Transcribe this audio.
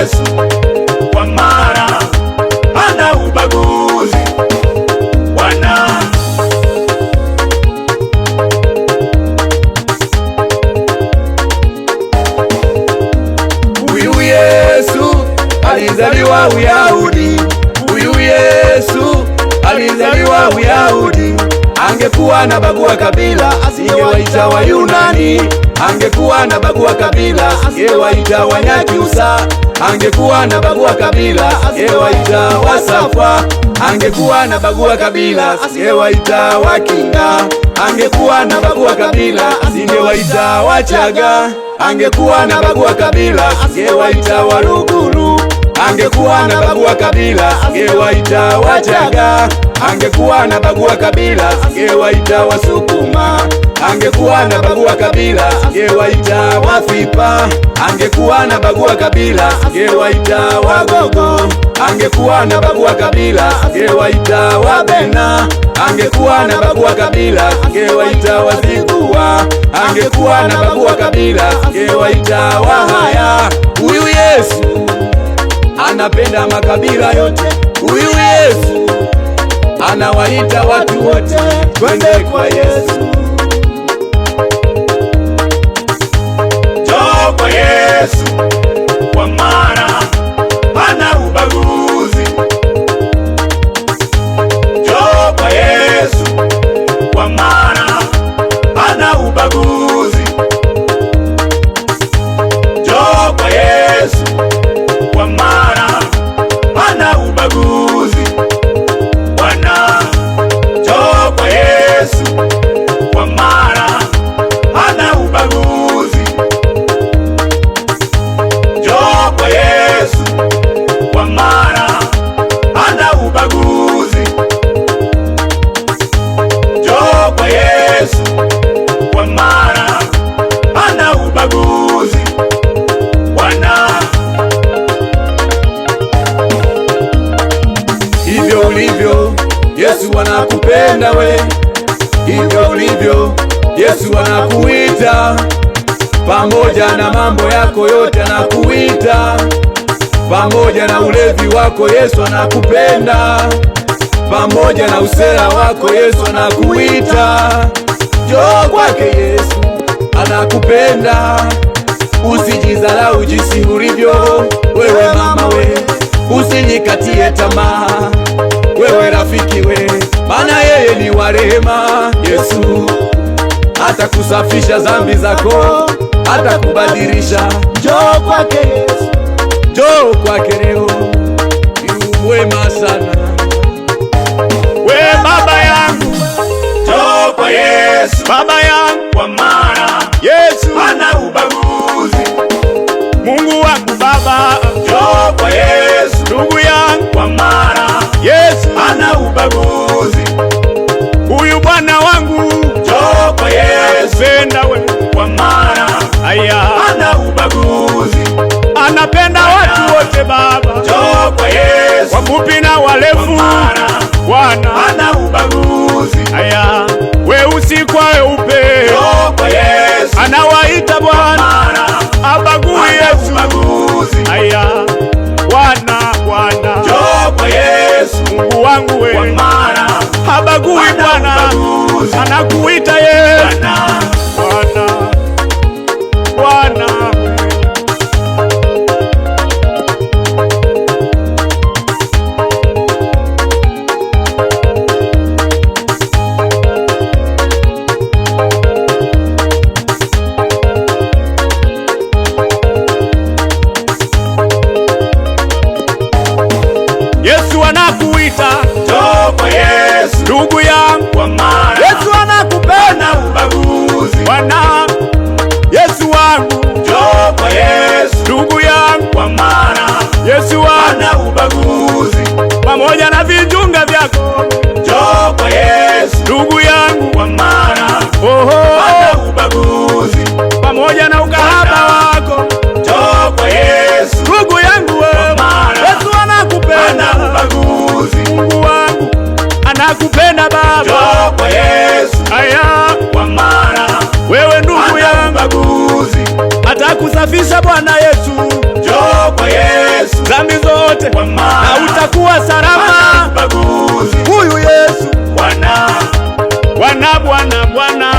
Yesu, kwa maana hana ubaguzi. Bwana huyu Yesu alizaliwa Uyahudi, huyu Yesu alizaliwa Uyahudi. Angekuwa na bagua kabila, asingewaita Wayunani. Angekuwa na bagua kabila, asingewaita Wanyakyusa. Angekuwa na bagua kabila, asingewaita Wasafwa. Angekuwa na bagua kabila, asingewaita Wakinga. Angekuwa na bagua kabila, asingewaita Wachaga. Angekuwa na bagua kabila, asingewaita Waluguru. Angekuwa na bagua kabila, asingewaita Wachaga. Angekuwa na bagua kabila, asingewaita Wasukuma. Angekuwa na bagua kabila, asingewaita Wafipa. Angekuwa na bagua kabila, asingewaita Wagogo. Angekuwa na bagua kabila, asingewaita Wabena. Angekuwa na bagua kabila, asingewaita Wazigua. Angekuwa na bagua kabila, asingewaita Wahaya. Huyu Yesu anapenda makabila yote. Huyu Yesu anawaita watu wote, twende kwa Yesu. Njoo kwa Yesu, kwa maana hana ubaguzi. Njoo kwa Yesu, kwa maana hana ubaguzi. Njoo kwa Yesu, kwa maana hana ubaguzi. Bwana njoo kwa Yesu, kwa maana hana ubaguzi. Njoo kwa Yesu, kwa maana hana ubaguzi. Njoo kwa Yesu, kwa maana hana ubaguzi. Bwana hivyo ulivyo Yesu anakupenda we, hivyo ulivyo Yesu anakuita. Pamoja na mambo yako yote anakuita, pamoja na ulevi wako Yesu anakupenda, pamoja na usela wako Yesu anakuita. Njoo kwake Yesu anakupenda. Usijidharau jinsi ulivyo wewe mama we, usijikatie tamaa wewe rafiki we, maana yeye ni wa rehema. Yesu atakusafisha dhambi zako, atakubadilisha. Njoo kwake Yesu, njoo kwake leo. Yu mwema sana we baba yangu, njoo kwa Yesu baba yangu, kwa maana Yesu hana ubaguzi. Mungu wangu baba, njoo kwa Yesu. Ndugu yangu, kwa maana Yesu hana ubaguzi. Huyu Bwana wangu, njoo kwa Yesu. Penda we, kwa maana hana ubaguzi. Anapenda watu wote baba, njoo kwa Yesu. Wafupi na warefu, Bwana hana ubaguzi. Weusi kwa weupe, njoo kwa Yesu. Anawaita Bwana, abagui Yesu. Bwana njoo kwa Yesu. Mungu wangu we, kwa maana habagui Bwana, anakuita Yesu. Bwana Yesu anakuita, njoo kwa Yesu. Ndugu yangu, kwa maana Yesu anakupenda, ubaguzi. Bwana Yesu wangu, njoo kwa Yesu. Ndugu yangu, kwa maana Yesu hana ubaguzi. Pamoja na vijunga vyako, njoo kwa Yesu. Ndugu yangu, kwa maana hana ubaguzi. Pamoja na ukahaba wako, njoo kwa Yesu. Ndugu yangu wewe, Yesu anakupenda, Mungu wangu anakupenda baba, njoo kwa Yesu. Kwa maana wewe ndugu yangu, atakusafisha Bwana Yesu, njoo kwa Yesu. Yesu, dhambi zote, na utakuwa salama. Huyu Yesu Bwana, Bwana, Bwana, Bwana.